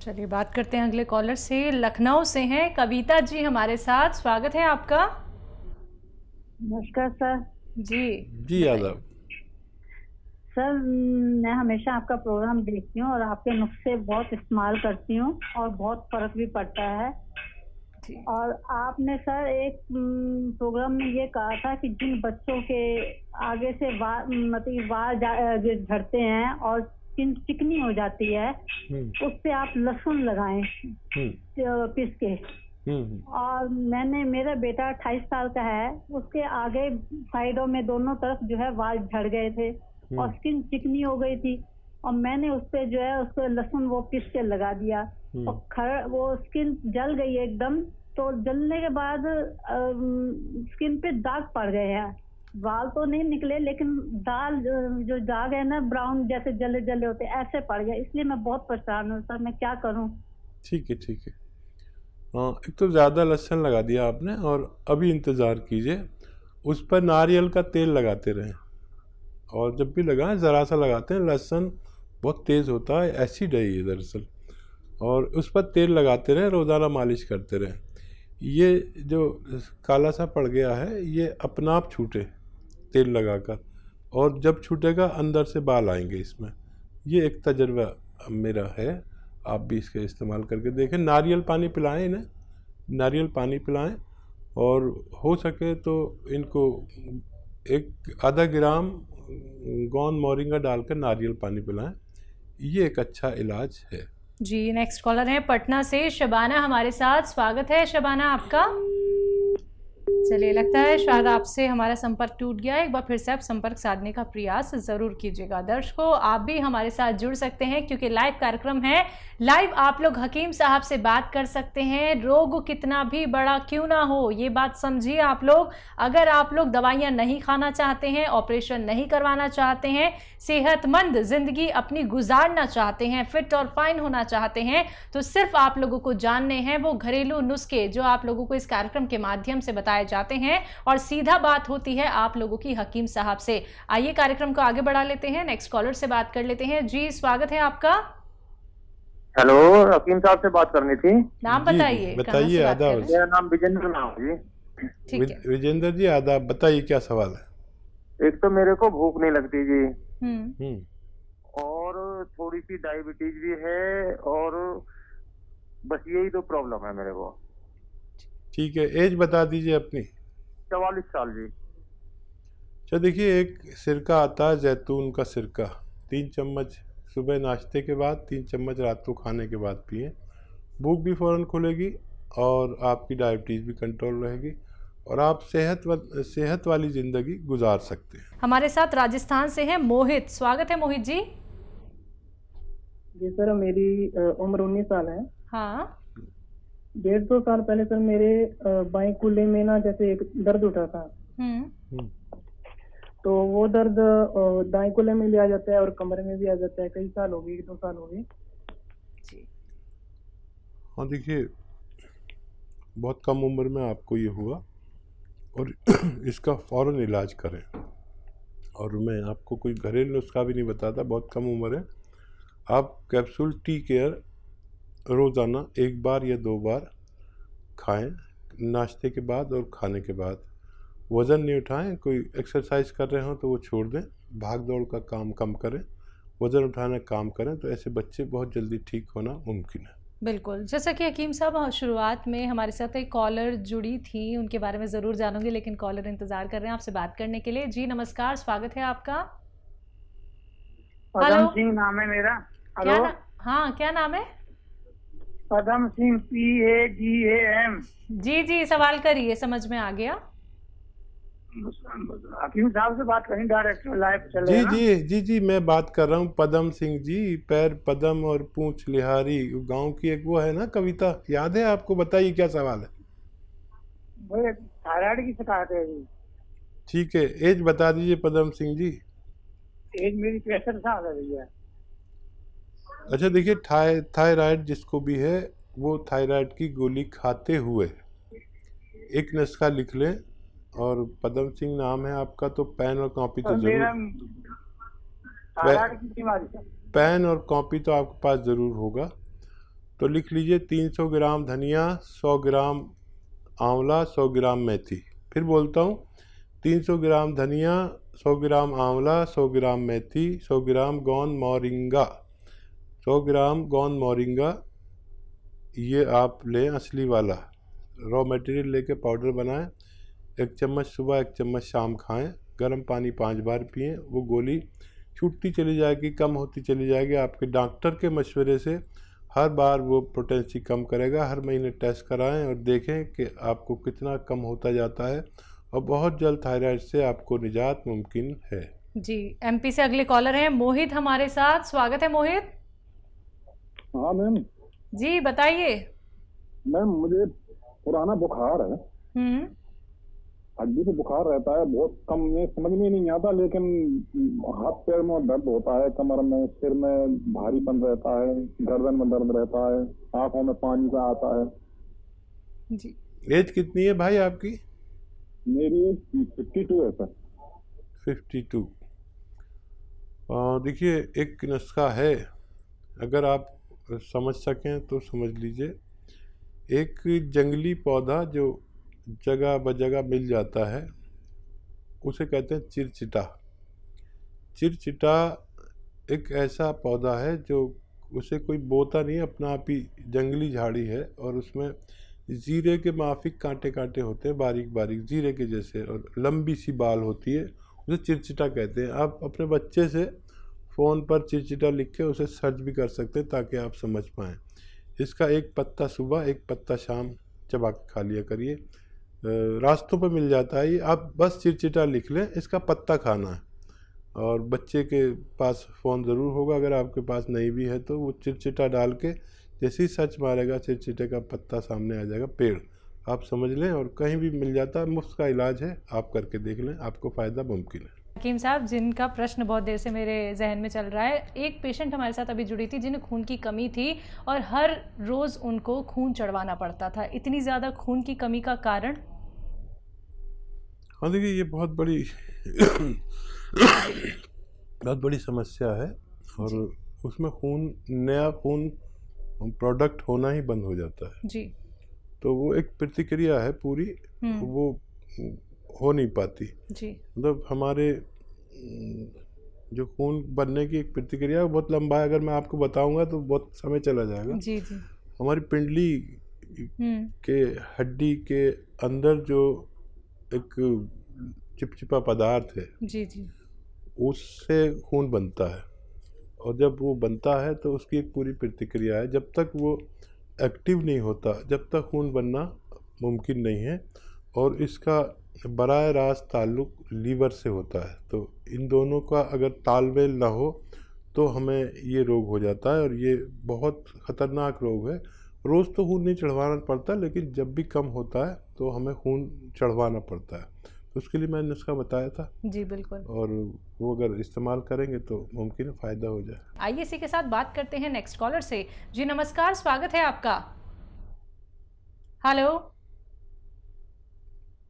चलिए बात करते हैं अगले कॉलर से। लखनऊ से हैं कविता जी हमारे साथ, स्वागत है आपका। नमस्कार सर। जी आदाब। सर मैं हमेशा आपका प्रोग्राम देखती हूँ और आपके नुस्खे बहुत इस्तेमाल करती हूँ और बहुत फर्क भी पड़ता है। और आपने सर एक प्रोग्राम में ये कहा था कि जिन बच्चों के आगे से बाल झड़ते हैं और स्किन चिकनी हो जाती है उस पे आप लहसुन लगाएं पीस के। और मेरा बेटा 28 साल का है, उसके आगे साइडों में दोनों तरफ जो है बाल झड़ गए थे और स्किन चिकनी हो गई थी और मैंने उस पे जो है उसको लहसुन वो पीस के लगा दिया और वो स्किन जल गई एकदम। तो जलने के बाद स्किन पे दाग पड़ गए हैं, बाल तो नहीं निकले लेकिन जो दाग है ना ब्राउन जैसे जले जले होते ऐसे पड़ गए, इसलिए मैं बहुत परेशान हूँ सर, मैं क्या करूँ? ठीक है। एक तो ज़्यादा लहसुन लगा दिया आपने और अभी इंतज़ार कीजिए, उस पर नारियल का तेल लगाते रहें और जब भी लगाएं ज़रा सा लगाते हैं। लहसुन बहुत तेज़ होता है, एसिड है ये दरअसल, और उस पर तेल लगाते रहें, रोज़ाना मालिश करते रहें। ये जो काला सा पड़ गया है ये अपना आप छूटे तेल लगाकर, और जब छूटेगा अंदर से बाल आएंगे इसमें। ये एक तजर्बा मेरा है, आप भी इसका इस्तेमाल करके देखें। नारियल पानी पिलाएं इन्हें, नारियल पानी पिलाएं और हो सके तो इनको एक आधा ग्राम गौंद मोरिंगा डालकर नारियल पानी पिलाएं, ये एक अच्छा इलाज है। जी नेक्स्ट कॉलर है पटना से शबाना हमारे साथ, स्वागत है शबाना आपका। चलिए लगता है शायद आपसे हमारा संपर्क टूट गया है, एक बार फिर से आप संपर्क साधने का प्रयास जरूर कीजिएगा। दर्शकों आप भी हमारे साथ जुड़ सकते हैं क्योंकि लाइव कार्यक्रम है, लाइव आप लोग हकीम साहब से बात कर सकते हैं। रोग कितना भी बड़ा क्यों ना हो ये बात समझिए आप लोग। अगर आप लोग दवाइयां नहीं खाना चाहते हैं, ऑपरेशन नहीं करवाना चाहते हैं, सेहतमंद जिंदगी अपनी गुजारना चाहते हैं, फिट और फाइन होना चाहते हैं, तो सिर्फ आप लोगों को जानने हैं वो घरेलू नुस्खे जो आप लोगों को इस कार्यक्रम के माध्यम से बताए जाते हैं और सीधा बात होती है आप लोगों की हकीम साहब से। आइए कार्यक्रम को आगे बढ़ा लेते हैं, नेक्स्ट कॉलर से बात कर लेते हैं। जी स्वागत है आपका। हेलो, हकीम साहब से बात करनी थी। नाम बताइए। बताइए। आदाब। मेरा नाम विजेंद्र नाम जी। ठीक है विजेंद्र जी आदाब, बताइए क्या सवाल है। एक तो मेरे को भूख नहीं लगती जी, और थोड़ी सी डायबिटीज भी है, और बस यही दो प्रॉब्लम है मेरे को। ठीक है, एज बता दीजिए अपनी। 44 साल जी। अच्छा देखिए, एक सिरका आता है जैतून का सिरका, 3 चम्मच सुबह नाश्ते के बाद, 3 चम्मच रात को खाने के बाद पिए। भूख भी फ़ौरन खुलेगी और आपकी डायबिटीज़ भी कंट्रोल रहेगी और आप सेहत वाली ज़िंदगी गुजार सकते हैं। हमारे साथ राजस्थान से हैं मोहित, स्वागत है मोहित जी। जी सर, मेरी उम्र 19 साल है। हाँ 1.5-2 साल पहले सर मेरे बाएं कूल्हे में ना जैसे एक दर्द उठा था। तो वो दर्द दाएं कूल्हे में भी आ जाता है और कमरे में भी आ जाता है। कई साल हो गए, 2 साल हो गए। हाँ देखिए, बहुत कम उम्र में आपको ये हुआ और इसका फ़ौरन इलाज करें। और मैं आपको कोई घरेलू नुस्खा भी नहीं बताता, बहुत कम उम्र है। आप कैप्सूल टी केयर रोज़ाना 1 बार या 2 बार खाएं, नाश्ते के बाद और खाने के बाद। वज़न नहीं उठाएं, कोई एक्सरसाइज कर रहे हो तो वो छोड़ दें, भाग दौड़ का काम कम करें, वज़न उठाने का काम करें, तो ऐसे बच्चे बहुत जल्दी ठीक होना मुमकिन है। बिल्कुल, जैसा कि हकीम साहब शुरुआत में हमारे साथ एक कॉलर जुड़ी थी, उनके बारे में ज़रूर जानूंगी, लेकिन कॉलर इंतज़ार कर रहे हैं आपसे बात करने के लिए। जी नमस्कार, स्वागत है आपका। पदम सिंह नाम है मेरा। हेलो हाँ क्या नाम है? पदम सिंह, PADAM। जी सवाल करिए, समझ में आ गया। हकीम साहब से बात करें, डायरेक्ट लाइव चले। जी मैं बात कर रहा हूँ पदम सिंह जी। पैर पदम और पूंछ लिहारी, गांव की एक वो है ना कविता, याद है आपको? बताइए क्या सवाल है। वो थायराइड की शिकायत है जी। ठीक है, एज बता दीजिए पदम सिंह जी। एज मेरी 63 साल है भैया। अच्छा देखिए, थायराइड जिसको भी है वो थायराइड की गोली खाते हुए एक नुस्खा लिख लें, और पदम सिंह नाम है आपका, तो पेन और कॉपी तो जरूर, पेन और कॉपी तो आपके पास ज़रूर होगा। तो लिख लीजिए 300 ग्राम धनिया, 100 ग्राम आंवला, 100 ग्राम मेथी। फिर बोलता हूँ 300 ग्राम धनिया, 100 ग्राम आंवला, 100 ग्राम मेथी, 100 ग्राम गोंद मोरिंगा, 100 ग्राम गोंद मोरिंगा। ये आप लें असली वाला, रॉ मटेरियल लेके पाउडर बनाएं। 1 चम्मच सुबह, 1 चम्मच शाम खाएं। गर्म पानी 5 बार पिएं। वो गोली छूटती चली जाएगी, कम होती चली जाएगी। आपके डॉक्टर के मशवरे से हर बार वो पोटेंसी कम करेगा। हर महीने टेस्ट कराएं और देखें कि आपको कितना कम होता जाता है, और बहुत जल्द थायराइड से आपको निजात मुमकिन है। जी, एमपी से अगले कॉलर हैं मोहित हमारे साथ। स्वागत है मोहित। हाँ मैम जी बताइए। मैम, मुझे पुराना बुखार है, हड्डी पे बुखार रहता है, बहुत कम में समझ में नहीं आता, लेकिन हाथ पैर में दर्द होता है, कमर में, सिर में भारीपन रहता है, गर्दन में दर्द रहता है, आंखों में पानी सा आता है। जी, एज कितनी है भाई आपकी? मेरी एज 52 है सर। 52। देखिए, एक नुस्खा है, अगर आप समझ सकें तो समझ लीजिए। एक जंगली पौधा जो जगह बजगह मिल जाता है, उसे कहते हैं चिरचिटा। चिरचिटा एक ऐसा पौधा है जो उसे कोई बोता नहीं, अपना आप ही जंगली झाड़ी है, और उसमें जीरे के माफिक कांटे कांटे होते हैं, बारीक बारीक जीरे के जैसे, और लंबी सी बाल होती है, उसे चिरचिटा कहते हैं। आप अपने बच्चे से फ़ोन पर चिरचिटा लिख के उसे सर्च भी कर सकते हैं ताकि आप समझ पाएँ। इसका एक पत्ता सुबह, एक पत्ता शाम चबा के खा लिया करिए। रास्तों पर मिल जाता है ये, आप बस चिरचिटा लिख लें, इसका पत्ता खाना है। और बच्चे के पास फ़ोन ज़रूर होगा, अगर आपके पास नहीं भी है तो वो चिरचिटा डाल के जैसे ही सर्च मारेगा, चिरचिटे का पत्ता सामने आ जाएगा, पेड़, आप समझ लें। और कहीं भी मिल जाता है, मुफ्त का इलाज है, आप करके देख लें, आपको फ़ायदा मुमकिन है। हकीम साहब, जिनका प्रश्न बहुत देर से मेरे जहन में चल रहा है, एक पेशेंट हमारे साथ अभी जुड़ी थी जिन्हें खून की कमी थी और हर रोज़ उनको खून चढ़वाना पड़ता था। इतनी ज़्यादा खून की कमी का कारण? हाँ देखिए, ये बहुत बड़ी समस्या है, और उसमें नया खून प्रोडक्ट होना ही बंद हो जाता है जी। तो वो एक प्रतिक्रिया है पूरी, वो हो नहीं पाती जी। मतलब हमारे जो खून बनने की एक प्रतिक्रिया है बहुत लंबा है, अगर मैं आपको बताऊंगा तो बहुत समय चला जाएगा। जी जी। हमारी पिंडली के हड्डी के अंदर जो एक चिपचिपा पदार्थ है, जी जी, उससे खून बनता है, और जब वो बनता है तो उसकी एक पूरी प्रतिक्रिया है। जब तक वो एक्टिव नहीं होता, जब तक खून बनना मुमकिन नहीं है, और इसका बराह रास्त ताल्लुक लीवर से होता है। तो इन दोनों का अगर तालमेल ना हो तो हमें ये रोग हो जाता है, और ये बहुत ख़तरनाक रोग है। रोज़ तो खून नहीं चढ़वाना पड़ता, लेकिन जब भी कम होता है तो हमें खून चढ़वाना पड़ता है। तो उसके लिए मैंने नुस्खा बताया था। जी बिल्कुल, और वो अगर इस्तेमाल करेंगे तो मुमकिन है फ़ायदा हो जाए। आइए इसी के साथ बात करते हैं नेक्स्ट कॉलर से। जी नमस्कार, स्वागत है आपका। हेलो,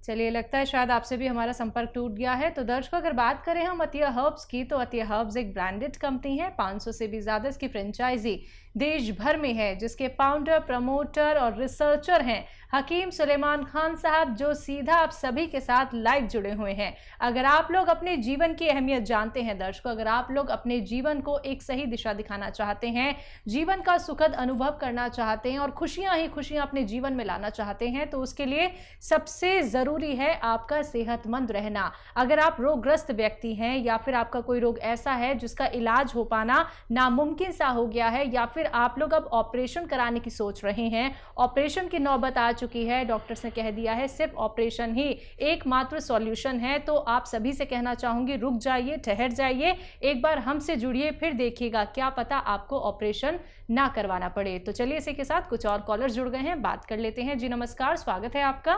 चलिए लगता है शायद आपसे भी हमारा संपर्क टूट गया है। तो दर्शकों, अगर बात करें हम अतिया हर्ब्स की, तो अतिया हर्ब्स एक ब्रांडेड कंपनी है। 500 से भी ज़्यादा इसकी फ्रेंचाइजी देश भर में है, जिसके फाउंडर, प्रमोटर और रिसर्चर हैं हकीम सुलेमान खान साहब, जो सीधा आप सभी के साथ लाइव जुड़े हुए हैं। अगर आप लोग अपने जीवन की अहमियत जानते हैं दर्शकों, अगर आप लोग अपने जीवन को एक सही दिशा दिखाना चाहते हैं, जीवन का सुखद अनुभव करना चाहते हैं और खुशियां ही खुशियां अपने जीवन में लाना चाहते हैं, तो उसके लिए सबसे ज़रूरी है आपका सेहतमंद रहना। अगर आप रोगग्रस्त व्यक्ति हैं, या फिर आपका कोई रोग ऐसा है जिसका इलाज हो पाना नामुमकिन सा हो गया है, या फिर आप लोग अब ऑपरेशन कराने की सोच रहे हैं, ऑपरेशन की नौबत आ चुकी है, डॉक्टर्स ने कह दिया है सिर्फ ऑपरेशन ही एकमात्र सॉल्यूशन है, तो आप सभी से कहना चाहूंगी रुक जाइए, ठहर जाइए, एक बार हमसे जुड़िए, फिर देखिएगा क्या पता आपको ऑपरेशन ना करवाना पड़े। तो चलिए इसी के साथ कुछ और कॉलर जुड़ गए हैं, बात कर लेते हैं। जी नमस्कार, स्वागत है आपका।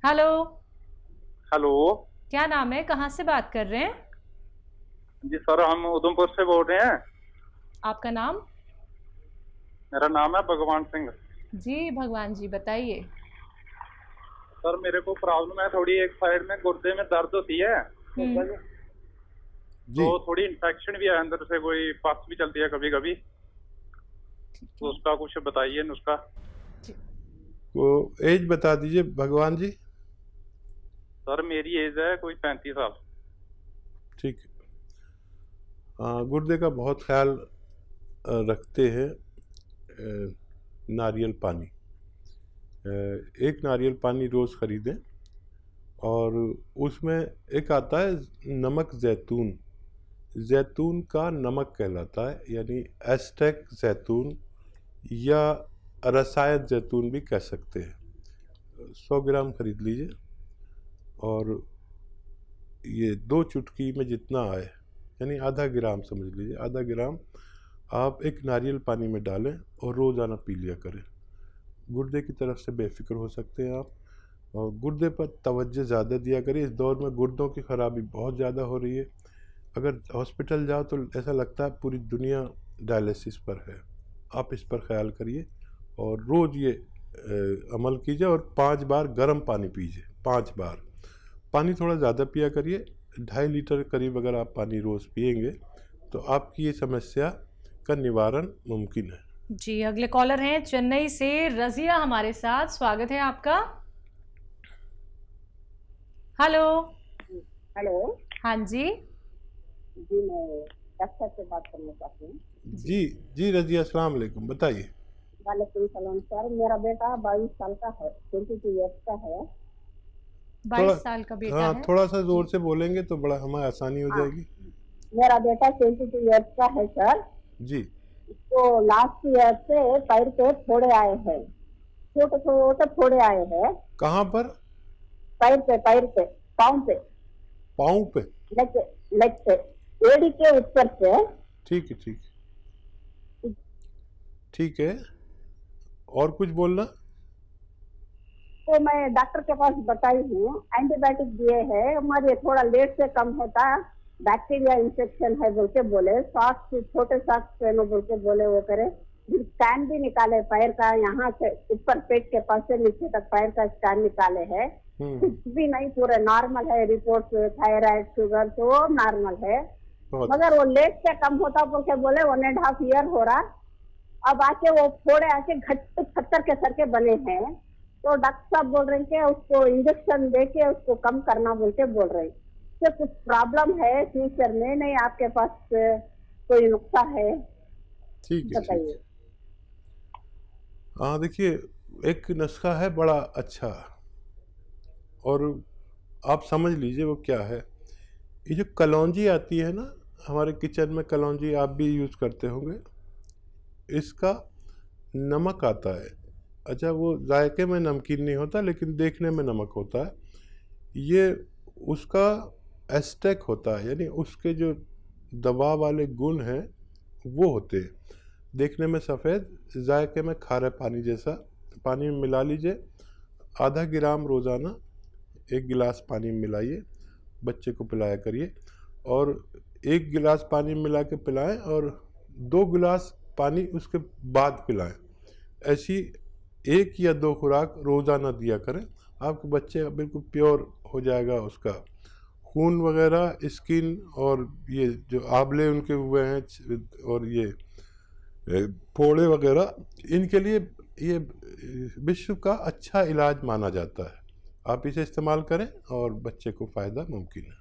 हेलो। हेलो, क्या नाम है, कहाँ से बात कर रहे हैं? जी सर, हम उधमपुर से बोल रहे हैं। आपका नाम? मेरा नाम है भगवान सिंह। जी भगवान जी, बताइए। सर मेरे को प्रॉब्लम है थोड़ी, एक साइड में गुर्दे में दर्द होती है, तो थोड़ी इन्फेक्शन भी है अंदर से, कोई पस भी चलती है कभी कभी। तो उसका कुछ बताइए नुस्खा। वो एज बता दीजिए भगवान जी। सर मेरी एज है कोई 35 साल। ठीक है। गुर्दे का बहुत ख्याल रखते हैं नारियल पानी। एक नारियल पानी रोज़ ख़रीदें और उसमें एक आता है नमक जैतून, जैतून का नमक कहलाता है, यानी एस्टेक जैतून या रसायत जैतून भी कह सकते हैं। 100 ग्राम ख़रीद लीजिए और ये 2 चुटकी में जितना आए, यानी आधा ग्राम समझ लीजिए, आधा ग्राम आप एक नारियल पानी में डालें और रोज़ाना पी लिया करें। गुर्दे की तरफ से बेफिक्र हो सकते हैं आप, और गुर्दे पर तवज्जो ज़्यादा दिया करिए। इस दौर में गुर्दों की ख़राबी बहुत ज़्यादा हो रही है। अगर हॉस्पिटल जाओ तो ऐसा लगता है पूरी दुनिया डायलिसिस पर है। आप इस पर ख्याल करिए और रोज़ ये अमल कीजिए और 5 बार गर्म पानी पीजिए। 5 बार पानी थोड़ा ज़्यादा पिया करिए, 2.5 लीटर करीब अगर आप पानी रोज़ पिएंगे तो आपकी ये समस्या का निवारण मुमकिन है। जी, अगले कॉलर हैं चेन्नई से रजिया हमारे साथ, स्वागत है आपका। हेलो। हेलो। हाँ जी। जी मैं डॉक्टर से बात करना चाहती हूँ। जी रजिया, अस्सलाम वालेकुम, बताइए। वालेकुम सलाम सर, मेरा बेटा 22 साल का है, 22 ईयर्स का है। 22 साल का बेटा है। थोड़ा सा जोर से बोलेंगे तो बड़ा हमें आसानी हो जाएगी। मेरा बेटा 22 ईयर्स का है सर जी। तो लास्ट ईयर से पैर पे फोड़े आए हैं, छोटे छोटे फोड़े आए हैं। कहाँ पर? पैर पे, पाँव पे। पाँव पे? लेग पे, एड़ी के ऊपर से। ठीक है, ठीक है। और कुछ बोलना? तो मैं डॉक्टर के पास बताई हूँ, एंटीबायोटिक दिए हैं, हमारे थोड़ा लेट से कम होता, बैक्टीरिया इंफेक्शन है बोल के बोले, सॉक्स छोटे सॉक्स पहनो बोल के बोले, वो करे। स्कैन भी निकाले पैर का, यहाँ से ऊपर पेट के पास से नीचे तक पैर का स्कैन निकाले है, कुछ भी नहीं, पूरे नॉर्मल है रिपोर्ट, थायराइड शुगर तो नॉर्मल है, मगर वो लेट से कम होता बोल के बोले। 1.5 ईयर हो रहा, अब आके वो फोड़े आके घट पत्थर के सर के बने हैं, तो डॉक्टर साहब बोल रहे हैं कि उसको इंजेक्शन दे के उसको कम करना बोल के बोल रहे हैं। तो कुछ प्रॉब्लम है फ्यूचर में? नहीं आपके पास कोई नुस्खा है? ठीक है, बताइए। हाँ देखिए, एक नुस्खा है बड़ा अच्छा, और आप समझ लीजिए वो क्या है। ये जो कलौंजी आती है ना, हमारे किचन में कलौंजी आप भी यूज़ करते होंगे, इसका नमक आता है। अच्छा, वो जायके में नमकीन नहीं होता लेकिन देखने में नमक होता है। ये उसका एस्टेक होता है, यानी उसके जो दवा वाले गुण हैं वो होते हैं। देखने में सफ़ेद, जायके में खारे पानी जैसा। पानी में मिला लीजिए, आधा ग्राम रोज़ाना 1 गिलास पानी में मिलाइए, बच्चे को पिलाया करिए, और 1 गिलास पानी में मिला के पिलाएं और 2 गिलास पानी उसके बाद पिलाएं। ऐसी 1 या 2 खुराक रोज़ाना दिया करें, आपके बच्चे बिल्कुल प्योर हो जाएगा। उसका खून वगैरह, स्किन और ये जो आबले उनके हुए हैं और ये फोड़े वगैरह, इनके लिए ये विश्व का अच्छा इलाज माना जाता है। आप इसे इस्तेमाल करें और बच्चे को फ़ायदा मुमकिन है।